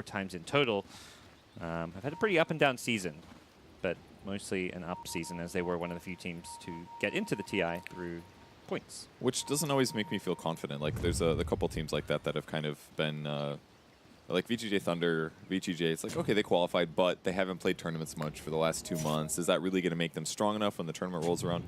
times in total. Have had a pretty up and down season, but mostly an up season as they were one of the few teams to get into the TI through points. Which doesn't always make me feel confident. Like there's a couple teams like that that have kind of been like VGJ Thunder, VGJ. It's like, okay, they qualified, but they haven't played tournaments much for the last 2 months. Is that really going to make them strong enough when the tournament rolls around?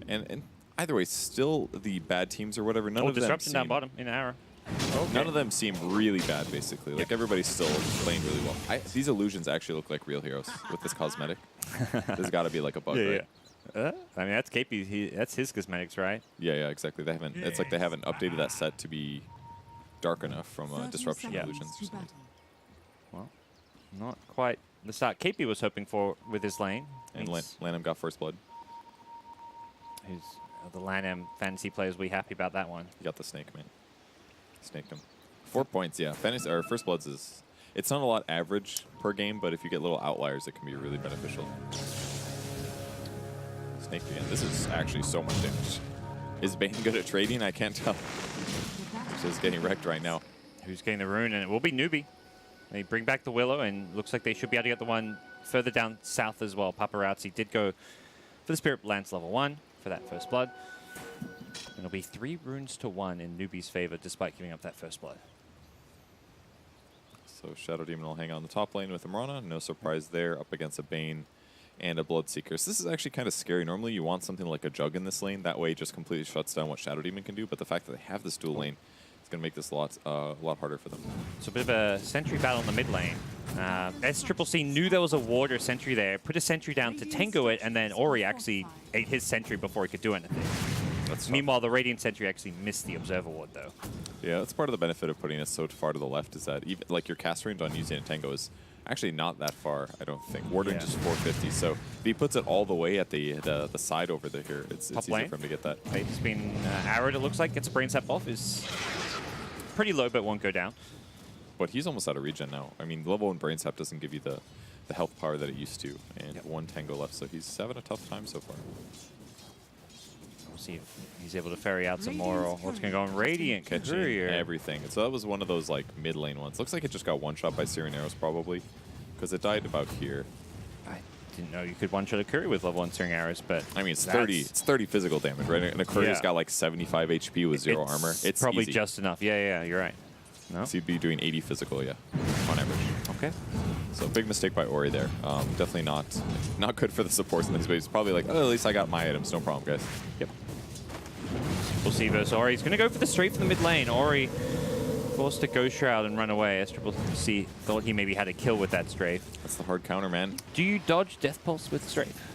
And either way, still the bad teams or whatever. None of them Disruption seem, down bottom in Arrow. Okay. None of them seem really bad, basically. Like everybody's still playing really well. These illusions actually look like real heroes with this cosmetic. There's got to be like a bug, right? I mean, that's KP. That's his cosmetics, right? Yeah, exactly. They haven't. It's like they haven't updated that set to be dark enough from disruption illusions. Or something. Well, not quite the start KP was hoping for with his lane. And Lanham got first blood. Who's the Lanham fantasy players? We happy about that one? You got the snake, man. Snaked him. 4 points, yeah. Fantasy or first bloods is. It's not a lot average per game, but if you get little outliers, it can be really beneficial. Snake again. This is actually so much damage. Is Bane good at trading? I can't tell. Just getting wrecked right now. Who's getting the rune? And it will be Newbie. They bring back the Willow, and looks like they should be able to get the one further down south as well. Paparazzi did go for the Spirit Lance level 1 for that first blood. And it'll be 3 runes to 1 in Newbie's favor, despite giving up that first blood. So Shadow Demon will hang on the top lane with Imrana. No surprise there, up against a Bane and a Bloodseeker. So this is actually kind of scary. Normally you want something like a Jug in this lane. That way it just completely shuts down what Shadow Demon can do. But the fact that they have this dual lane, it's going to make this a lot harder for them. So a bit of a sentry battle in the mid lane. SCCC knew there was a ward or sentry there, put a sentry down to tango it, and then Ori actually ate his sentry before he could do anything. Meanwhile, the Radiant Sentry actually missed the Observer Ward, though. Yeah, that's part of the benefit of putting it so far to the left is that even like your cast range on using a Tango is actually not that far, I don't think. Ward range is 450, so if he puts it all the way at the side over there here, it's easier for him to get that. He's been arrowed, it looks like. Gets a Brain Sap off. Is pretty low, but won't go down. But he's almost out of regen now. I mean, level 1 Brain Sap doesn't give you the health power that it used to, and 1 Tango left, so he's having a tough time so far. We'll see if he's able to ferry out some more, or what's going to go on Radiant Courier. Everything. So that was one of those like mid lane ones. Looks like it just got one-shot by Searing Arrows probably, because it died about here. I didn't know you could one-shot a Courier with level 1 Searing Arrows, but I mean, it's 30 physical damage, right? And a Courier's got like 75 HP with 0 armor. It's probably easy. Just enough. Yeah, you're right. No? So you'd be doing 80 physical, on average. Okay. So big mistake by Ori there. Definitely not good for the supports in this, but he's probably like, oh, at least I got my items. No problem, guys. Yep. We'll see versus Ori. He's going to go for the strafe from the mid lane. Ori forced to Ghost Shroud and run away. SCCC thought he maybe had a kill with that strafe. That's the hard counter, man. Do you dodge Death Pulse with strafe?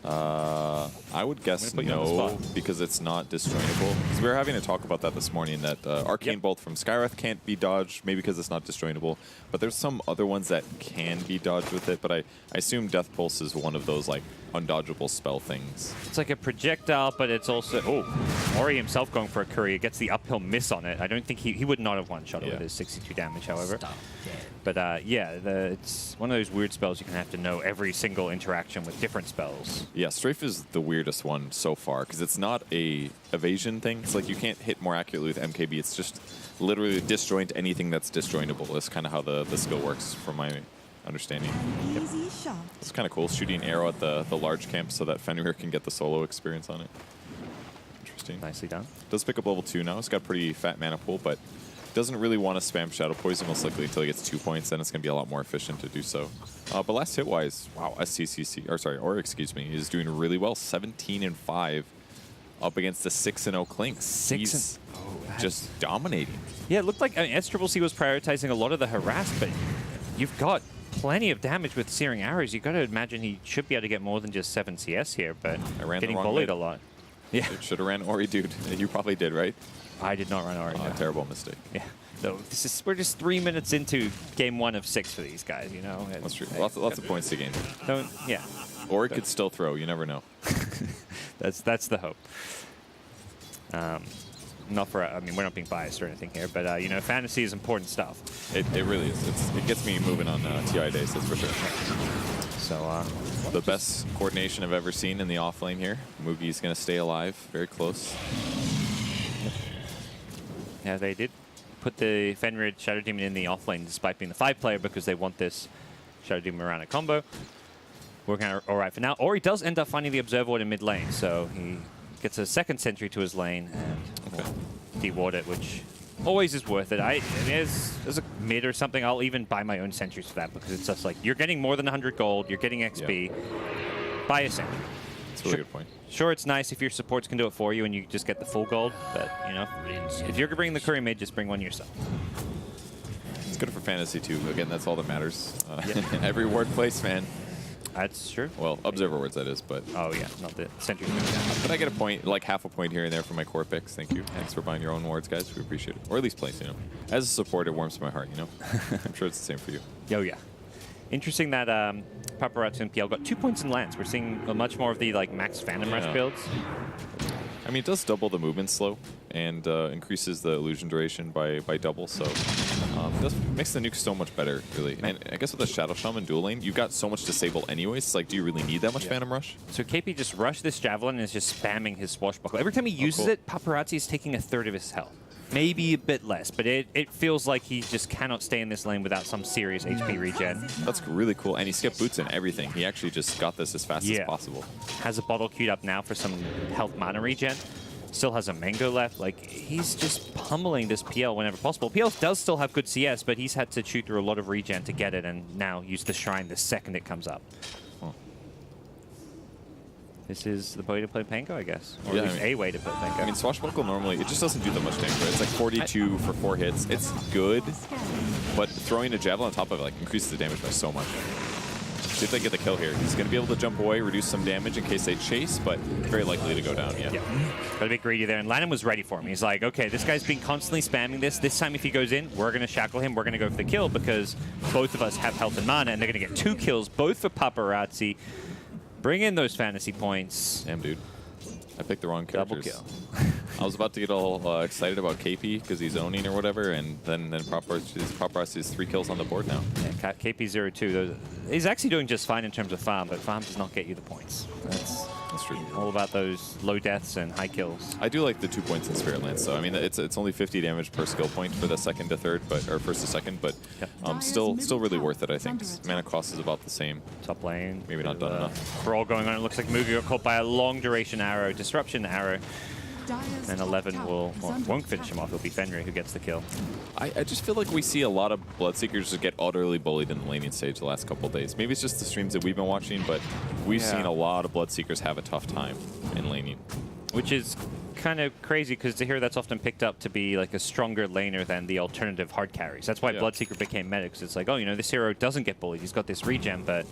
I would guess no, because it's not disjointable. Because we were having a talk about that this morning, that Arcane Bolt from Skywrath can't be dodged, maybe because it's not disjointable. But there's some other ones that can be dodged with it, but I assume Death Pulse is one of those like undodgeable spell things. It's like a projectile, but it's also... Oh, Ori himself going for a Courier gets the uphill miss on it. I don't think he would not have one-shot it with his 62 damage, however. But it's one of those weird spells you can have to know every single interaction with different spells. Yeah, Strafe is the weirdest one so far, because it's not a evasion thing. It's like you can't hit more accurately with MKB. It's just literally disjoint anything that's disjointable. That's kind of how the skill works, from my understanding. Easy shot. It's kind of cool, shooting arrow at the large camp so that Fenrir can get the solo experience on it. Interesting. Nicely done. Does pick up level 2 now. It's got pretty fat mana pool, but doesn't really want to spam Shadow Poison most likely until he gets 2 points. Then it's going to be a lot more efficient to do so. But last hit wise, wow, Ori is doing really well. 17-5 up against the 6-0 Klinks. He's just dominating. Yeah, it looked like SCCC was prioritizing a lot of the harass, but you've got plenty of damage with Searing Arrows. You've got to imagine he should be able to get more than just 7 CS here, but getting bullied a lot. Yeah, should have ran Ori, dude. You probably did, right? I did not run Ori. No. Terrible mistake. Yeah. So we're just 3 minutes into game 1 of 6 for these guys, you know. That's true. Lots of points to gain. Yeah. Ori could still throw. You never know. That's the hope. Not for, I mean, we're not being biased or anything here, but you know, fantasy is important stuff. It really is. It gets me moving on TI days, that's for sure. So the best coordination I've ever seen in the off lane here. Mugi's going to stay alive, very close. Yeah, they did put the Fenrir Shadow Demon in the offlane despite being the 5-player because they want this Shadow Demon Mirana combo. Working out all right for now. Ori does end up finding the Observer Ward in mid lane, so he gets a second sentry to his lane and will deward it, which always is worth it. I mean, as a mid or something, I'll even buy my own sentries for that because it's just like, you're getting more than 100 gold, you're getting XP. Buy a sentry. That's a really good point. Sure, it's nice if your supports can do it for you and you just get the full gold, but, you know, if you're bringing the curry mid, just bring one yourself. It's good for fantasy, too. Again, that's all that matters. Every ward place, man. That's true. Well, observer words, that is, but... Oh, yeah, not the sentry. But I get a point, like half a point here and there for my core picks. Thank you. Thanks for buying your own wards, guys. We appreciate it. Or at least place, you know. As a support, it warms my heart, you know. I'm sure it's the same for you. Oh, yeah. Interesting that Paparazzi and PL got 2 points in lands. We're seeing much more of the like max Phantom Rush builds. I mean, it does double the movement slow and increases the illusion duration by double, so it does makes the nuke so much better, really. And I guess with the Shadow Shaman dual lane, you've got so much disable anyways. It's like, do you really need that much Phantom Rush? So KP just rushed this Javelin and is just spamming his Swashbuckle. Every time he uses it, Paparazzi is taking a third of his health. Maybe a bit less, but it feels like he just cannot stay in this lane without some serious HP regen. That's really cool. And he skipped boots and everything. He actually just got this as fast as possible. Has a bottle queued up now for some health mana regen. Still has a Mango left. Like, he's just pummeling this PL whenever possible. PL does still have good CS, but he's had to chew through a lot of regen to get it, and now use the Shrine the second it comes up. This is the way to play Pango, I guess. Or at least a way to play Pango. I mean, Swashbuckle normally, it just doesn't do that much damage, right? It's like 42 for 4 hits. It's good, but throwing a Javelin on top of it like increases the damage by so much. See if they get the kill here. He's going to be able to jump away, reduce some damage in case they chase, but very likely to go down, Got a bit greedy there, and Lanham was ready for him. He's like, okay, this guy's been constantly spamming this. This time if he goes in, we're going to shackle him. We're going to go for the kill because both of us have health and mana, and they're going to get 2 kills, both for Paparazzi. Bring in those fantasy points. Damn, dude. I picked the wrong characters. Double kill. I was about to get all excited about KP because he's owning or whatever, and then Paparazzi's 3 kills on the board now. Yeah, KP 0-2. He's actually doing just fine in terms of farm, but farm does not get you the points. That's true. All about those low deaths and high kills. I do like the 2 points in Spirit Lance, so I mean it's only 50 damage per skill point for the second to third, or first to second, but still really worth it. I think mana cost is about the same. Top lane, maybe not done enough. Brawl going on. It looks like Mugi got caught by a long duration arrow, disruption arrow. And 11 won't finish him off. It'll be Fenrir who gets the kill. I just feel like we see a lot of Bloodseekers just get utterly bullied in the laning stage the last couple of days. Maybe it's just the streams that we've been watching, but we've seen a lot of Bloodseekers have a tough time in laning. Which is kind of crazy because to hear that's often picked up to be like a stronger laner than the alternative hard carries. That's why Bloodseeker became medics. It's like, oh, you know, this hero doesn't get bullied. He's got this regen, but...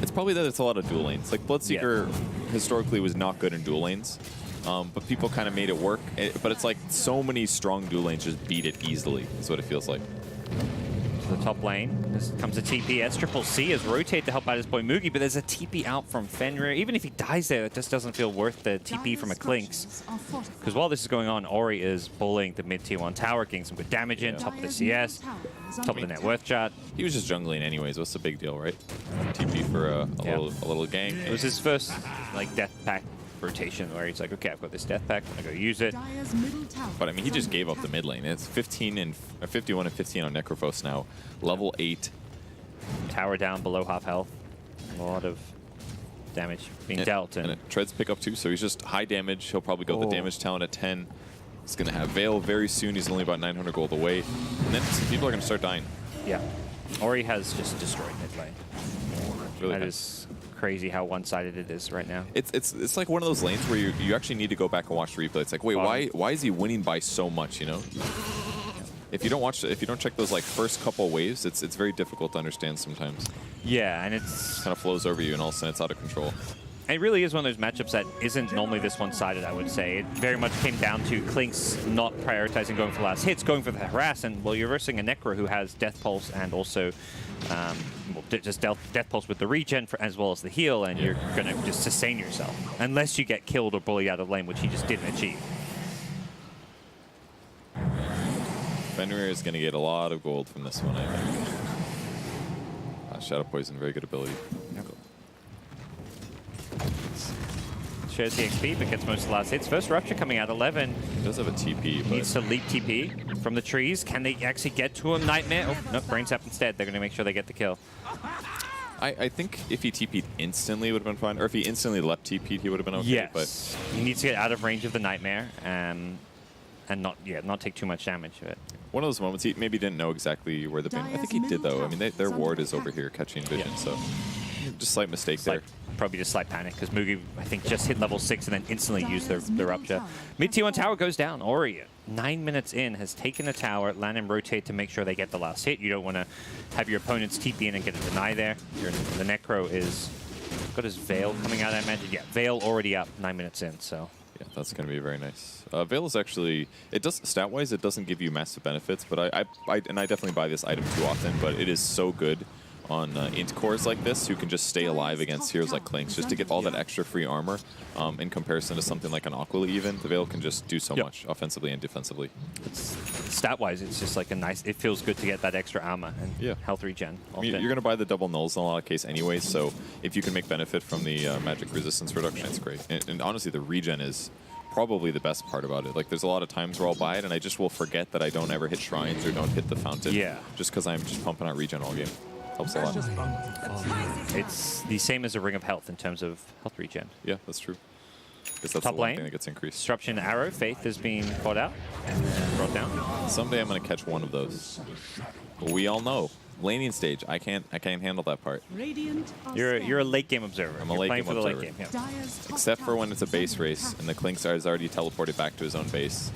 It's probably that it's a lot of dual lanes. Like, Bloodseeker historically was not good in dual lanes. But people kind of made it work. But it's like so many strong dual lanes just beat it easily, is what it feels like. To the top lane, this comes a TP. SCCC has rotated to help out his boy Mugi, but there's a TP out from Fenrir. Even if he dies there, it just doesn't feel worth the TP from a Clinkz. Because while this is going on, Ori is bullying the mid-tier 1 tower, getting some good damage in, top of the CS, top of the net worth chart. He was just jungling anyways. What's the big deal, right? TP for a little gang. It was his first like death pack rotation where he's like, okay, I've got this death pack, I'm gonna go use it. But I mean, he just gave up the mid lane. It's 51 and 15 on Necrophos now, level 8. Tower down below half health. A lot of damage being dealt. And Treads pick up too, so he's just high damage. He'll probably go the damage talent at 10. He's gonna have Veil very soon. He's only about 900 gold away. And then people are gonna start dying. Yeah. Ori has just destroyed mid lane. Really that is crazy how one-sided it is right now. It's like one of those lanes where you actually need to go back and watch the replay. It's like, wait, why is he winning by so much, you know? If you don't check those like first couple waves, it's very difficult to understand sometimes. Yeah, and it's kind of flows over you and all of a sudden it's out of control. It really is one of those matchups that isn't normally this one-sided, I would say. It very much came down to Clinkz not prioritizing going for last hits, going for the harass, and well, you're versing a Necro who has Death Pulse and also just Death Pulse with the regen as well as the heal, and you're going to just sustain yourself. Unless you get killed or bullied out of lane, which he just didn't achieve. Fenrir is going to get a lot of gold from this one, I think. Shadow Poison, very good ability. shares the XP, but gets most of the last hits. First Rupture coming out, 11. He does have a TP, but Needs to leap TP from the trees. Can they actually get to him? Nightmare. Oh, no, Brain Sap instead. They're going to make sure they get the kill. I think if he TP'd instantly, it would have been fine. Or if he instantly leapt TP'd, he would have been okay. Yes. But He needs to get out of range of the Nightmare and not take too much damage. But one of those moments, he maybe didn't know exactly where the Bane... I think he did, though. I mean, their ward is over here catching vision, so just slight mistake there. Probably just slight panic, because Mugi, I think, just hit level 6 and then instantly used the Rupture. Mid T1 tower goes down. Ori, 9 minutes in, has taken a tower. Land and rotate to make sure they get the last hit. You don't want to have your opponents TP in and get a deny there. The Necro is... got his Veil coming out, I imagine. Yeah, Veil already up 9 minutes in, so... Yeah, that's going to be very nice. Veil is actually, it does stat-wise, it doesn't give you massive benefits, but I definitely buy this item too often, but it is so good on int cores like this who can just stay alive against heroes like Clinkz, just to get all that extra free armor in comparison to something like an Aquila even. The Veil can just do so much offensively and defensively. Stat-wise, it's just like a nice, it feels good to get that extra armor and health regen. I mean, you're going to buy the double nulls in a lot of cases anyway, so if you can make benefit from the magic resistance reduction, it's great. And honestly, the regen is probably the best part about it. Like, there's a lot of times where I'll buy it and I just will forget that I don't ever hit shrines or don't hit the fountain. Yeah. Just because I'm just pumping out regen all game. Helps a lot. It's the same as a Ring of Health in terms of health regen. Yeah, that's true. Because that's Top the one lane, thing that gets increased. Disruption Arrow, Faith is being caught out and brought down. Someday I'm going to catch one of those. But we all know, laning stage, I can't handle that part. You're a late game observer. I'm a You're late playing game for the observer. late game. Yeah. Except for when it's a base race and the Clinkz has already teleported back to his own base.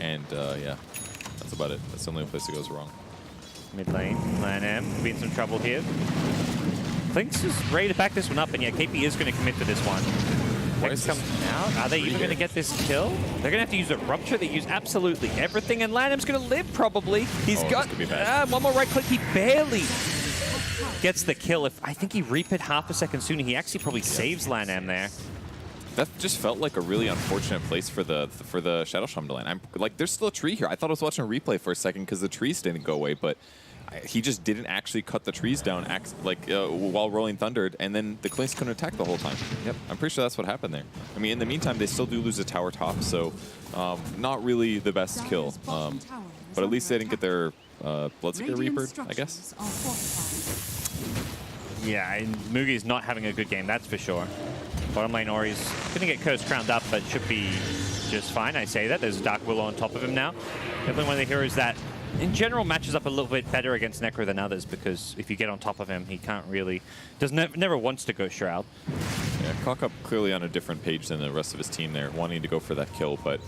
And yeah, that's about it. That's the only place it goes wrong. Mid lane, Lan M be in some trouble here. Clinkz is ready to back this one up, and yeah, KP is going to commit to this one. Why is Coming out. Are they even going to get this kill? They're going to have to use a Rupture. They use absolutely everything, and Lan M's going to live probably. He's got this could be bad. one more right click. He barely gets the kill. If I think he reap it half a second sooner, he actually probably saves Lan M there. That just felt like a really unfortunate place for the Shadow Shaman to land. I'm like, there's still a tree here. I thought I was watching a replay for a second because the trees didn't go away, but he just didn't actually cut the trees down while Rolling Thundered, and then the Clinkz couldn't attack the whole time. Yep, I'm pretty sure that's what happened there. I mean, in the meantime, they still do lose a tower top, so not really the best kill. But at least they didn't get their Bloodseeker Reaper, I guess. Yeah, and Mugi's not having a good game, that's for sure. Bottom lane Ori's going to get Curse crowned up, but should be just fine. I say that. There's a Dark Willow on top of him now. Definitely one of the heroes that, in general, matches up a little bit better against Necro than others, because if you get on top of him, he can't really... never wants to go Shroud. Yeah, Cockup clearly on a different page than the rest of his team there, wanting to go for that kill, but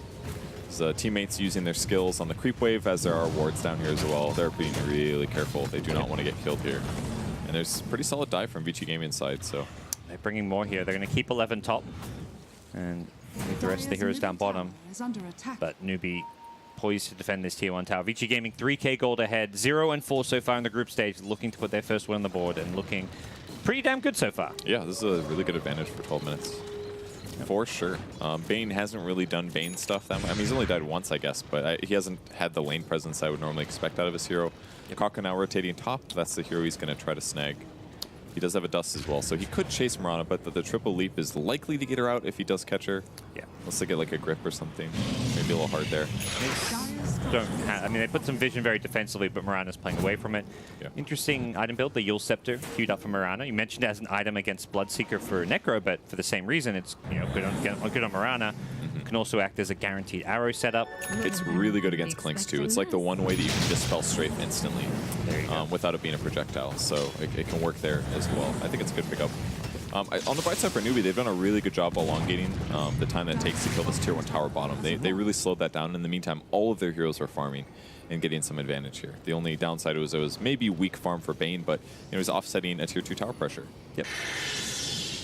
his teammates using their skills on the creep wave, as there are wards down here as well. They're being really careful. They do not want to get killed here. And there's pretty solid dive from Vici Gaming side, so... They're bringing more here. They're going to keep 11 top and leave the rest of the heroes down bottom. But Newbie poised to defend this tier 1 tower. Vici Gaming 3k gold ahead, 0-4 so far in the group stage, looking to put their first win on the board and looking pretty damn good so far. Yeah, this is a really good advantage for 12 minutes. For sure. Bane hasn't really done Bane stuff that much. I mean, he's only died once, I guess, but he hasn't had the lane presence I would normally expect out of his hero. Kaka now rotating top. That's the hero he's going to try to snag. He does have a Dust as well, so he could chase Mirana, but the triple leap is likely to get her out if he does catch her. Yeah. Unless they get like a grip or something. Maybe a little hard there. I mean, they put some vision very defensively, but Mirana's playing away from it. Yeah. Interesting item build, the Yule Scepter, queued up for Mirana. You mentioned it as an item against Bloodseeker for Necro, but for the same reason, it's good on Mirana. Can also act as a guaranteed arrow setup. It's really good against Clinkz too. It's like the one way that you can dispel strafe instantly without it being a projectile. So it can work there as well. I think it's a good pickup. On the bright side for Newbie, they've done a really good job elongating the time that it takes to kill this tier 1 tower bottom. They really slowed that down. In the meantime, all of their heroes are farming and getting some advantage here. The only downside was it was maybe weak farm for Bane, but it was offsetting a tier 2 tower pressure. Yep.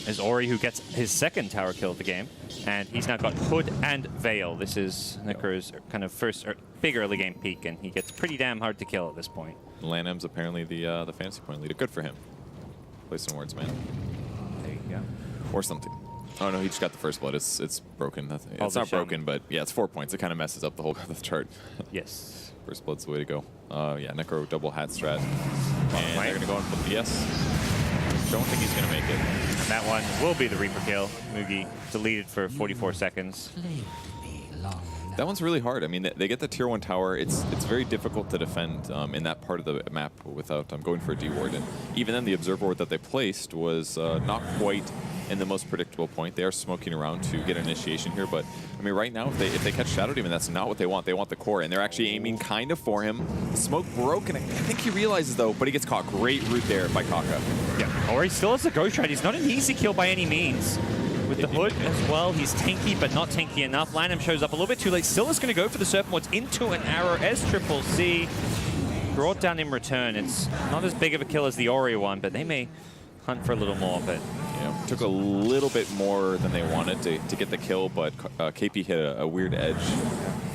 Is Ori, who gets his second tower kill of the game, and he's now got Hood and Veil. This is Necro's kind of first big early game peak, and he gets pretty damn hard to kill at this point. Lan M's apparently the fantasy point leader. Good for him. Play some words, man. There you go. Or something. Oh no, he just got the first blood. It's broken. It's not broken, but yeah, it's 4 points. It kind of messes up the whole chart. Yes. First blood's the way to go. Yeah, Necro double hat strat. And they're going to go in for the yes. don't think he's going to make it. And that one will be the Reaper kill. Mugi deleted for 44 seconds. That one's really hard. I mean, they get the tier 1 tower. It's very difficult to defend in that part of the map without going for a D-ward. And even then, the observer ward that they placed was not quite in the most predictable point. They are smoking around to get initiation here, but I mean, right now, if they catch Shadow Demon, that's not what they want. They want the core, and they're actually aiming kind of for him. The smoke broke, and I think he realizes, though, but he gets caught. Great route there by Kaka. Yeah, Ori still has the Ghost Ride. He's not an easy kill by any means. With the hood as well, he's tanky, but not tanky enough. LaNm shows up a little bit too late. Still is going to go for the Serpent Wards into an arrow. SCCC brought down in return. It's not as big of a kill as the Ori one, but they may hunt for a little more. But yeah, took a little bit more than they wanted to get the kill, but KP hit a weird edge.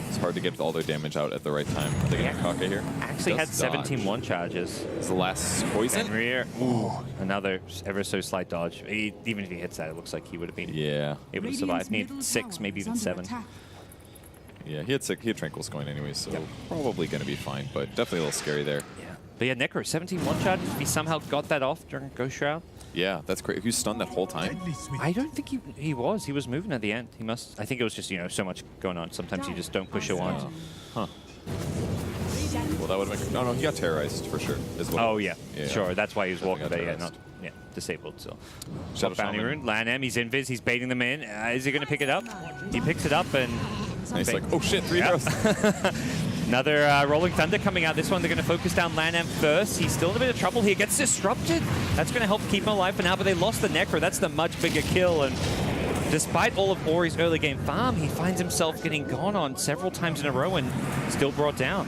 It's hard to get all their damage out at the right time. Are they going to Kaka here? Actually had 17 one charges. It's the last poison. Fenrir, another ever so slight dodge. Even if he hits that, it looks like he would have been able to survive. Need 6, maybe even 7. Yeah, he had Tranquils going anyway, so probably going to be fine, but definitely a little scary there. Yeah. But yeah, Necro, 17 one charges. If he somehow got that off during Ghost Shroud. Yeah, that's great. He was stunned that whole time. I don't think he was. He was moving at the end. He must. I think it was just, so much going on. Sometimes you just don't push it once. Huh. Well, that would have been... No, he got terrorized for sure as well. Oh, yeah. Sure. That's why he was walking there. Yeah, terrorized. disabled. So, Shadow Bounty Shaman. Rune. LaNm, he's invis. He's baiting them in. Is he going to pick it up? He picks it up and... And he's like, oh shit, 3 arrows. Another Rolling Thunder coming out. This one, they're going to focus down LaNm first. He's still in a bit of trouble here. Gets disrupted. That's going to help keep him alive for now, but they lost the Necro. That's the much bigger kill. And despite all of Ori's early game farm, he finds himself getting gone on several times in a row and still brought down.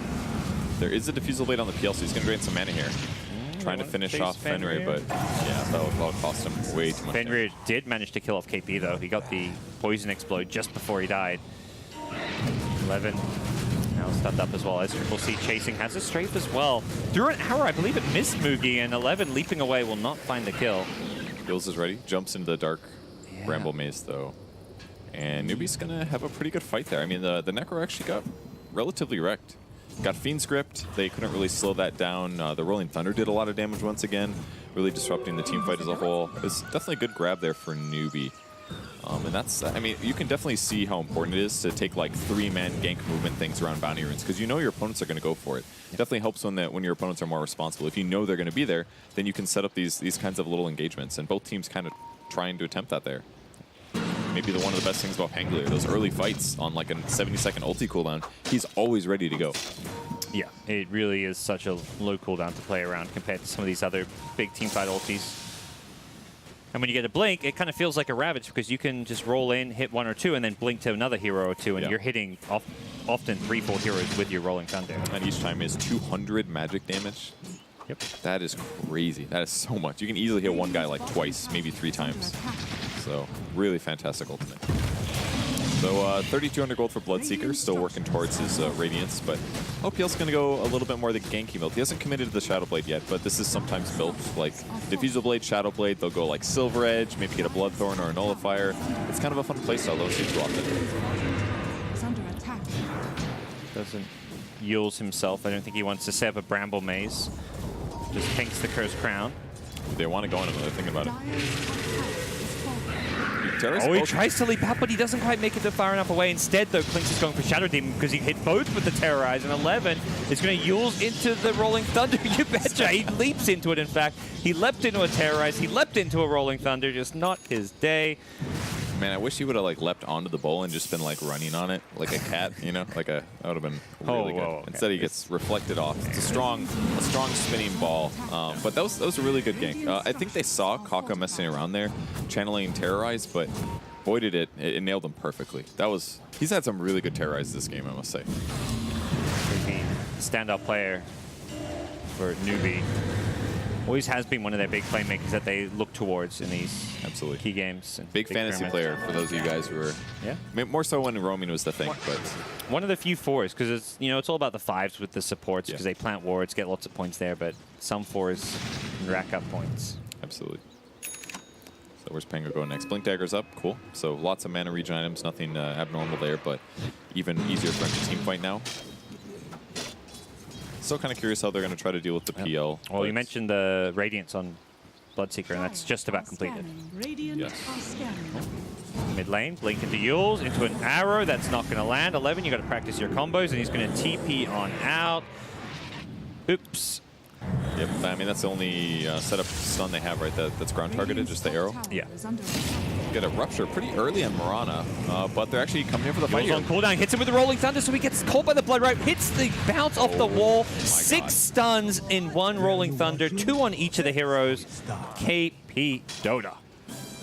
There is a Diffusal Blade on the PL, so he's going to drain some mana here. Trying to finish off Fenrir, but yeah, that'll cost him way too much. Fenrir did manage to kill off KP, though. He got the Poison Explode just before he died. 11 now stunned up as well as CCC chasing, has a strafe as well. Through an arrow, I believe it missed Mugi, and 11 leaping away will not find the kill. Gills is ready, jumps into the dark Bramble Maze though. And Nubi's gonna have a pretty good fight there. I mean, the Necro actually got relatively wrecked. Got Fiend's Gripped, they couldn't really slow that down. The Rolling Thunder did a lot of damage once again, really disrupting the team fight as a whole. It's definitely a good grab there for Nubi. And that's, I mean, you can definitely see how important it is to take like 3-man gank movement things around Bounty Runes, because you know your opponents are going to go for it. It definitely helps when your opponents are more responsible. If you know they're going to be there, then you can set up these kinds of little engagements, and both teams kind of trying to attempt that there. Maybe one of the best things about Pangolier, those early fights on like a 70-second ulti cooldown, he's always ready to go. Yeah, it really is such a low cooldown to play around compared to some of these other big team fight ultis. And when you get a blink, it kind of feels like a Ravage, because you can just roll in, hit 1 or 2, and then blink to another hero or 2, and you're hitting often 3-4 heroes with your Rolling Thunder. And each time is 200 magic damage. Yep. That is crazy. That is so much. You can easily hit one guy like twice, maybe 3 times. So, really fantastic ultimate. So, 3,200 gold for Bloodseeker, still working towards his Radiance, but OPL's going to go a little bit more the ganky build. He hasn't committed to the Shadow Blade yet, but this is sometimes built like Diffusal Blade, Shadow Blade. They'll go like Silver Edge, maybe get a Bloodthorn or a Nullifier. It's kind of a fun playstyle, though, so too often. Doesn't Yules himself. I don't think he wants to set up a Bramble Maze. Just pinks the Cursed Crown. They want to go on him, they're thinking about it. Oh, he tries to leap out, but he doesn't quite make it far enough away. Instead, though, Klinx is going for Shadow Demon because he hit both with the Terrorize, and 11 is going to Yules into the Rolling Thunder. You betcha. He leaps into it, in fact. He leapt into a Terrorize. He leapt into a Rolling Thunder. Just not his day. Man, I wish he would have like leapt onto the bowl and just been like running on it like a cat, you know? That would have been really good. Okay. Instead, he gets reflected off. It's a strong spinning ball. But that was a really good gank. I think they saw Kaka messing around there, channeling Terrorize, but boy did it nailed him perfectly. He's had some really good Terrorize this game, I must say. The standout player for Nubi. Always has been one of their big playmakers that they look towards in these key games. Big fantasy player for those of you guys who are more so when roaming was the thing. But one of the few 4s, because it's all about the 5s with the supports, because they plant wards, get lots of points there, but some 4s can rack up points. Absolutely. So where's Pango going next? Blink Dagger's up, cool. So lots of mana regen items, nothing abnormal there, but even easier for him to team fight now. Still kind of curious how they're going to try to deal with the PL. Well, you mentioned the Radiance on Bloodseeker, and that's just about completed. Yes. Mid lane, blink into Yules, into an arrow. That's not going to land. 11, you got to practice your combos, and he's going to TP on out. Oops. Yep, I mean, that's the only setup stun they have, right? That's ground targeted, just the arrow. Yeah. Get a Rupture pretty early on Mirana, but they're actually coming in for the fight Yules here. on cooldown, hits him with the Rolling Thunder, so he gets caught by the Blood Ripe, hits the bounce off the wall. 6 stuns in 1 Rolling Thunder, 2 on each of the heroes. KP Dota.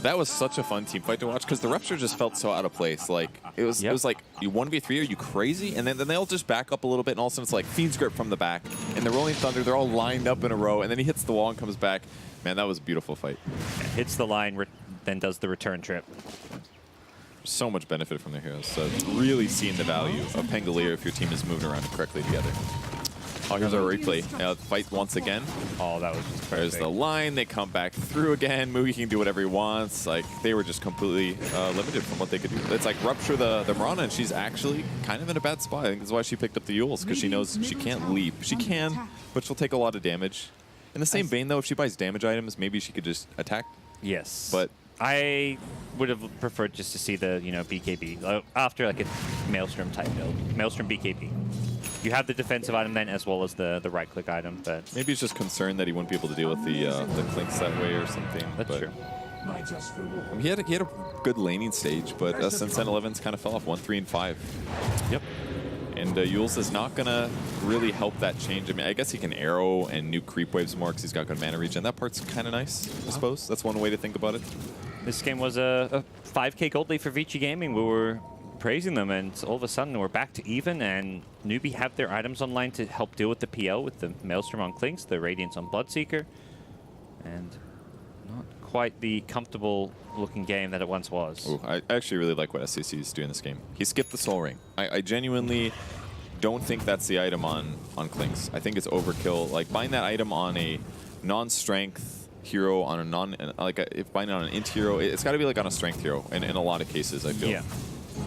That was such a fun team fight to watch because the Rupture just felt so out of place. Like it was like you 1v3, are you crazy? And then they all just back up a little bit, and all of a sudden it's like Fiend's Grip from the back, and the Rolling Thunder, they're all lined up in a row, and then he hits the wall and comes back. Man, that was a beautiful fight. Yeah, hits the line, then does the return trip. So much benefit from their heroes. So really seeing the value of Pangolier if your team is moving around correctly together. Oh, here's our replay. Fight once again. Oh, that was just perfect. There's the line. They come back through again. Mugi can do whatever he wants. Like, they were just completely limited from what they could do. It's like Rupture the Mirana, and she's actually kind of in a bad spot. I think that's why she picked up the Yules, because she knows she can't leap. She can, but she'll take a lot of damage. In the same vein, though, if she buys damage items, maybe she could just attack. Yes. But I would have preferred just to see the, BKB after like a Maelstrom type build. Maelstrom BKB. You have the defensive item then as well as the right-click item, but maybe he's just concerned that he wouldn't be able to deal with the Clinks that way or something. That's true. I mean, he had a good laning stage, but since then 11's kind of fell off 1, 3, and 5. Yep. And Yules is not going to really help that change. I mean, I guess he can arrow and nuke creep waves more because he's got good mana regen. That part's kind of nice, I suppose. That's one way to think about it. This game was a 5K gold lead for Vici Gaming. We were praising them, and all of a sudden we're back to even, and Newbie have their items online to help deal with the PL with the Maelstrom on Clinks, the Radiance on Bloodseeker, and not quite the comfortable looking game that it once was. Ooh, I actually really like what SCC is doing this game. He skipped the Soul Ring. I genuinely don't think that's the item on Clinks. I think it's overkill. Like, buying that item on a non-strength hero, on a if buying it on an int hero, it's got to be like on a strength hero in a lot of cases, I feel. Yeah.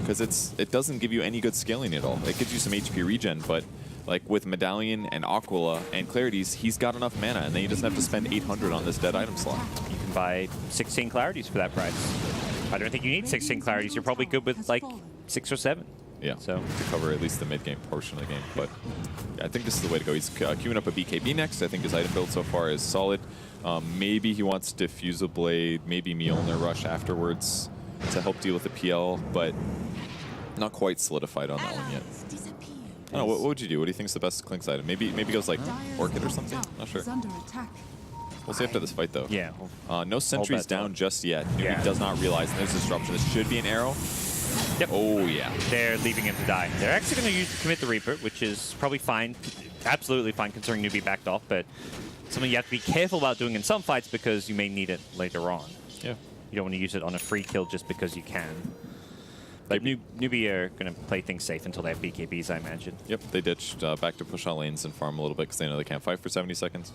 Because it doesn't give you any good scaling at all. It gives you some HP regen, but like with Medallion and Aquila and Clarities, he's got enough mana, and then he doesn't have to spend 800 on this dead item slot. You can buy 16 Clarities for that price. I don't think you need 16 Clarities. You're probably good with like 6 or 7. Yeah, so to cover at least the mid-game portion of the game. But yeah, I think this is the way to go. He's queuing up a BKB next. I think his item build so far is solid. Maybe he wants Diffusal Blade, maybe Mjolnir Rush afterwards to help deal with the PL, but not quite solidified on that one yet. I don't know, what would you do? What do you think is the best Clinks item? Maybe goes like Orchid or something? Not sure. We'll see after this fight, though. Yeah. No sentries down just yet. He does not realize, and there's disruption. This should be an arrow. Yep. Oh, yeah. They're leaving him to die. They're actually going to commit the Reaper, which is probably fine, absolutely fine, considering Newbie backed off, but something you have to be careful about doing in some fights because you may need it later on. Yeah. You don't want to use it on a free kill just because you can. Like, Newbie are going to play things safe until they have BKBs, I imagine. Yep, they ditched back to push out lanes and farm a little bit because they know they can't fight for 70 seconds.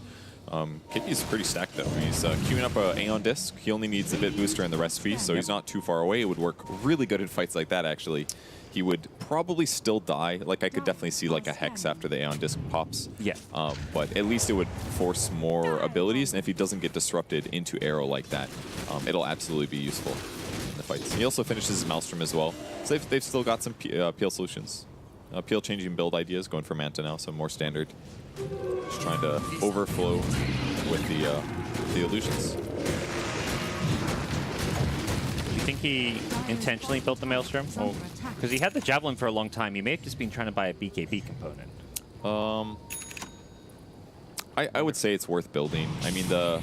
KP's pretty stacked, though. He's queuing up an Aeon Disc. He only needs a bit booster and the rest feast, so he's not too far away. It would work really good in fights like that, actually. He would probably still die. Like, I could definitely see like a Hex after the Aeon Disc pops. Yeah. But at least it would force more abilities, and if he doesn't get disrupted into Arrow like that, it'll absolutely be useful in the fights. He also finishes his Maelstrom as well. So they've still got some PL solutions. PL changing build ideas, going for Manta now, so more standard. Just trying to overflow with the illusions. Do you think he intentionally built the Maelstrom? Because he had the Javelin for a long time. He may have just been trying to buy a BKB component. I would say it's worth building. I mean, the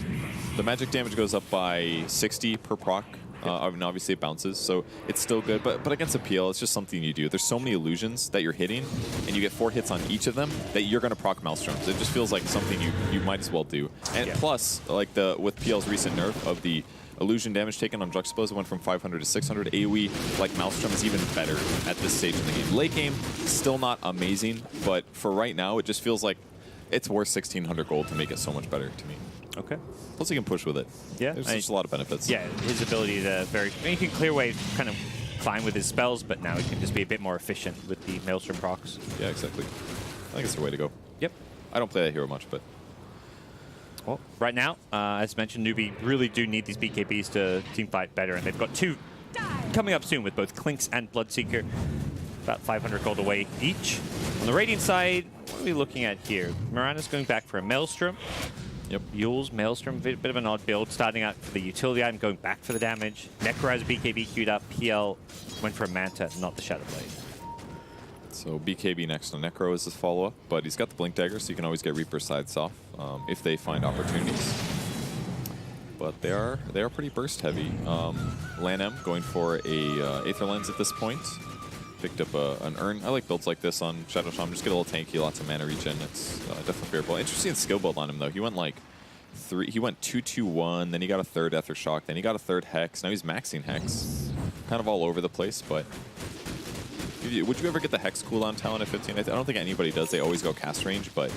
magic damage goes up by 60 per proc. And obviously it bounces, so it's still good. But against a PL, it's just something you do. There's so many illusions that you're hitting, and you get 4 hits on each of them that you're going to proc Maelstroms. It just feels like something you might as well do. And plus, like with PL's recent nerf of the illusion damage taken on Juxtapose, it went from 500 to 600. AoE, like Maelstrom, is even better at this stage in the game. Late game, still not amazing, but for right now, it just feels like it's worth 1,600 gold to make it so much better to me. Okay. Plus, he can push with it. Yeah. There's just a lot of benefits. Yeah, his ability to he can clear wave kind of fine with his spells, but now he can just be a bit more efficient with the Maelstrom procs. Yeah, exactly. I think it's the way to go. Yep. I don't play that hero much, but... Well, right now, as mentioned, Newbie really do need these BKBs to team fight better, and they've got 2 coming up soon with both Clinkz and Bloodseeker. About 500 gold away each. On the Radiant side, what are we looking at here? Mirana's going back for a Maelstrom. Yep. Yule's Maelstrom, bit of an odd build, starting out for the utility item, going back for the damage. Necro has BKB queued up. PL went for a Manta, not the Shadow Blade. So BKB next to Necro is his follow-up, but he's got the Blink Dagger, so you can always get Reaper sides off if they find opportunities. But they are pretty burst heavy. LANM going for a Aether Lens at this point. Picked up an Urn. I like builds like this on Shadow Shaman. Just get a little tanky, lots of mana regen. It's definitely favorable. Interesting skill build on him though. He went like 2-2-1, then he got a 3rd Ether Shock, then he got a 3rd Hex. Now he's maxing Hex. Kind of all over the place, but would you ever get the Hex cooldown talent at 15? I don't think anybody does. They always go cast range, but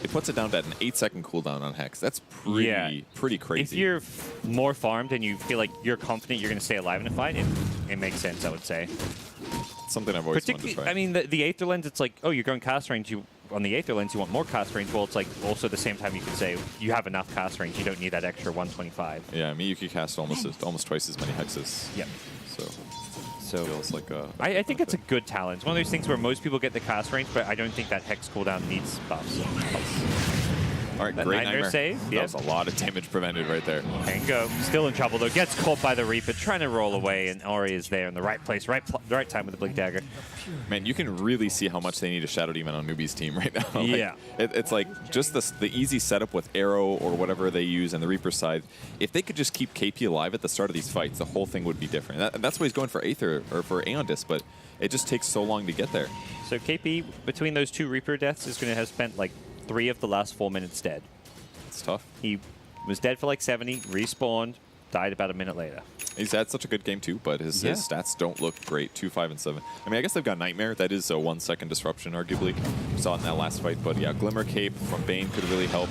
it puts it down to an 8-second cooldown on Hex. That's pretty crazy. If you're more farmed and you feel like you're confident you're going to stay alive in a fight, it makes sense, I would say. Something I've always wanted to try. I mean, the Aether Lens, it's like, oh, you're going cast range. On the Aether Lens, you want more cast range. Well, it's like also at the same time you could say you have enough cast range. You don't need that extra 125. Yeah, I mean, you could cast almost twice as many hexes. Yep. So feels like I think it's a good talent. It's one of those things where most people get the cast range, but I don't think that Hex cooldown needs buffs. All right, That great Nightmare save. That was a lot of damage prevented right there. Tango still in trouble though. Gets caught by the Reaper, trying to roll away, and Ori is there in the right place, right time with the Blink Dagger. Man, you can really see how much they need a Shadow Demon on Newbie's team right now. Like, yeah. It's like just the easy setup with Arrow or whatever they use and the Reaper side. If they could just keep KP alive at the start of these fights, the whole thing would be different. That's why he's going for Aether or for Aeon Disc, but it just takes so long to get there. So KP, between those 2 Reaper deaths, is going to have spent like 3 of the last 4 minutes dead. It's tough. He was dead for like 70, respawned, died about a minute later. He's had such a good game too, but his stats don't look great. 2, 5, and 7. I mean, I guess they've got Nightmare. That is a 1-second disruption, arguably. We saw it in that last fight, but yeah, Glimmer Cape from Bane could really help.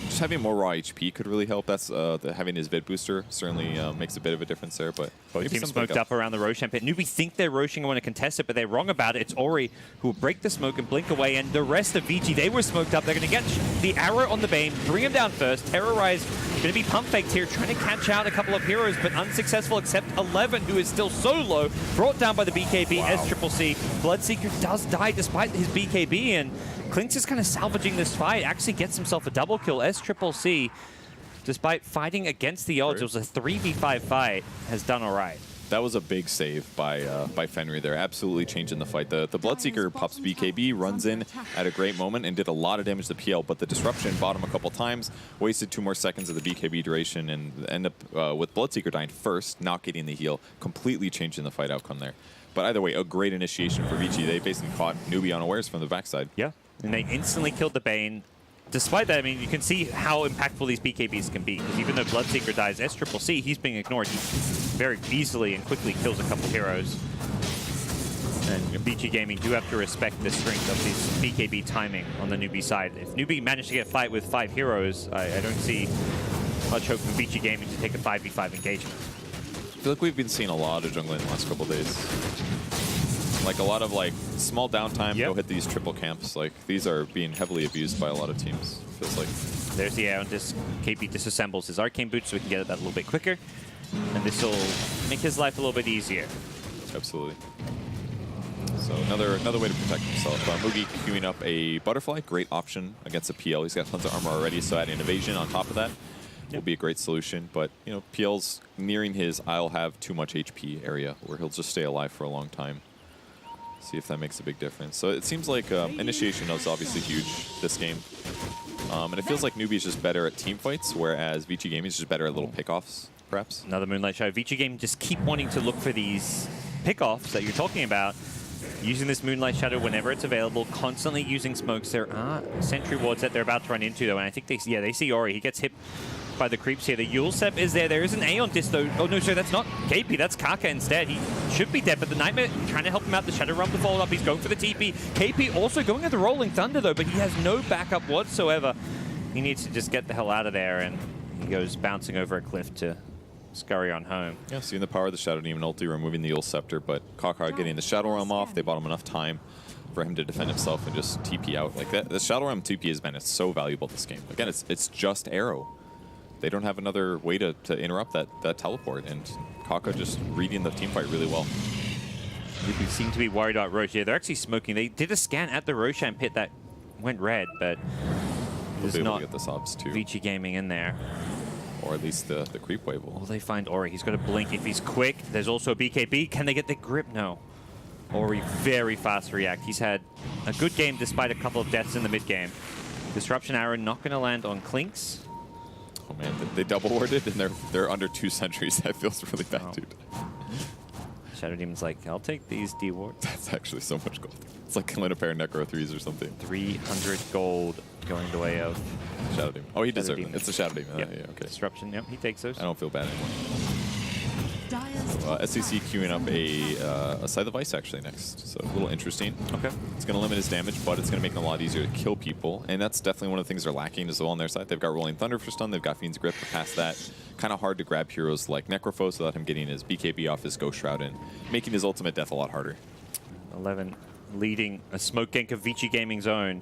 Just having more raw HP could really help. That's having his vid booster certainly makes a bit of a difference there. But both teams smoked up around the Roshan pit. Newbie think they're roshing and want to contest it, but they're wrong about it. It's Ori who will break the smoke and blink away, and the rest of VG, they were smoked up. They're going to get the arrow on the Bane, bring him down first. Terrorize going to be pump faked here, trying to catch out a couple of heroes, but unsuccessful except 11, who is still so low, brought down by the BKB. Wow. SCCC. Bloodseeker does die despite his BKB, and Clinkz is kind of salvaging this fight, actually gets himself a double kill. SCCC, despite fighting against the odds, it was a 3v5 fight, has done all right. That was a big save by Fenrir there, absolutely changing the fight. The Bloodseeker pops BKB, runs in at a great moment, and did a lot of damage to PL, but the disruption bought him a couple times, wasted 2 more seconds of the BKB duration, and end up with Bloodseeker dying first, not getting the heal, completely changing the fight outcome there. But either way, a great initiation for VG. They basically caught Newbie unawares from the backside. Yeah, and they instantly killed the Bane. Despite that, I mean, you can see how impactful these BKBs can be. Because even though Bloodseeker dies, SCCC, he's being ignored. He very easily and quickly kills a couple heroes. And VG Gaming do have to respect the strength of this BKB timing on the Newbie side. If Newbie managed to get a fight with 5 heroes, I don't see much hope from VG Gaming to take a 5v5 engagement. I feel like we've been seeing a lot of jungling in the last couple of days. Like a lot of like small downtime, go hit these triple camps. Like these are being heavily abused by a lot of teams. Feels like. There's the Aeon Disc. KP disassembles his Arcane Boots so we can get at that a little bit quicker. And this will make his life a little bit easier. Absolutely. So another way to protect himself. Mugi queuing up a Butterfly, great option against a PL. He's got tons of armor already, so adding evasion on top of that will be a great solution. But you know, PL's nearing his I'll have too much HP area where he'll just stay alive for a long time. See if that makes a big difference. So it seems like initiation is obviously huge this game. And it feels like Newbie is just better at team fights, whereas VG Gaming is just better at little pickoffs, perhaps. Another Moonlight Shadow. VG Gaming just keep wanting to look for these pickoffs that you're talking about. Using this Moonlight Shadow whenever it's available, constantly using smokes. There are sentry wards that they're about to run into, though, and I think they see Ori. He gets hit by the creeps here. The Yule Step is there. There is an Aeon Disc, though. Oh, no, sorry, that's not KP. That's Kaka instead. He should be dead, but the Nightmare trying to help him out. The Shadow Rumble followed up. He's going for the TP. KP also going at the Rolling Thunder, though, but he has no backup whatsoever. He needs to just get the hell out of there, and he goes bouncing over a cliff to scurry on home. Yeah, seeing the power of the Shadow Demon ulti, removing the Yule Scepter, but Kaka getting the Shadow Realm off. They bought him enough time for him to defend himself and just TP out. Like that, the Shadow Realm TP has been so valuable this game. Again, it's just arrow. They don't have another way to interrupt that teleport, and Kaka just reading the team fight really well. We seem to be worried about Roche. Yeah, they're actually smoking. They did a scan at the Roshan pit that went red, but We'll there's be able not to get the subs too, Vici Gaming in there. or at least the creep wave will. Will they find Ori? He's got to blink if he's quick. There's also a BKB. Can they get the grip? No. Ori very fast react. He's had a good game despite a couple of deaths in the mid game. Disruption arrow not going to land on Clinks. Oh man, they double warded and they're under 2 sentries. That feels really bad, Oh. dude. Shadow Demon's like, I'll take these D-wards. That's actually so much gold. It's like killing a pair of Necro 3s or something. 300 gold going the way of Shadow Demon. Oh, he Shadow deserved it. Demon. It's a Shadow Demon. Yep. Yeah, okay. Disruption. Yep, he takes those. I don't feel bad anymore. SCC queuing up a Scythe of Ice actually next, so a little interesting. Okay. It's going to limit his damage, but it's going to make it a lot easier to kill people, and that's definitely one of the things they're lacking as well on their side. They've got Rolling Thunder for stun, they've got Fiend's Grip, but past that, kind of hard to grab heroes like Necrophos without him getting his BKB off his Ghost Shroud and making his ultimate death a lot harder. 11 leading a smoke gank of Vici Gaming's own.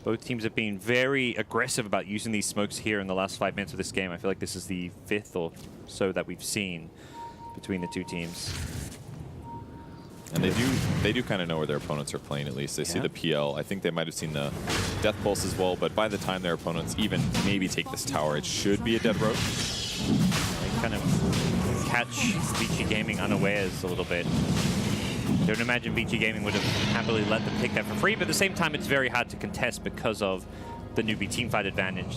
Both teams have been very aggressive about using these smokes here in the last 5 minutes of this game. I feel like this is the 5th or so that we've seen between the two teams. And they do kind of know where their opponents are playing, at least. They see the PL. I think they might have seen the Death Pulse as well, but by the time their opponents even maybe take this tower, it should be a dead roach. They kind of catch Vici Gaming unawares a little bit. Don't imagine Vici Gaming would have happily let them take that for free, but at the same time, it's very hard to contest because of the newbie teamfight advantage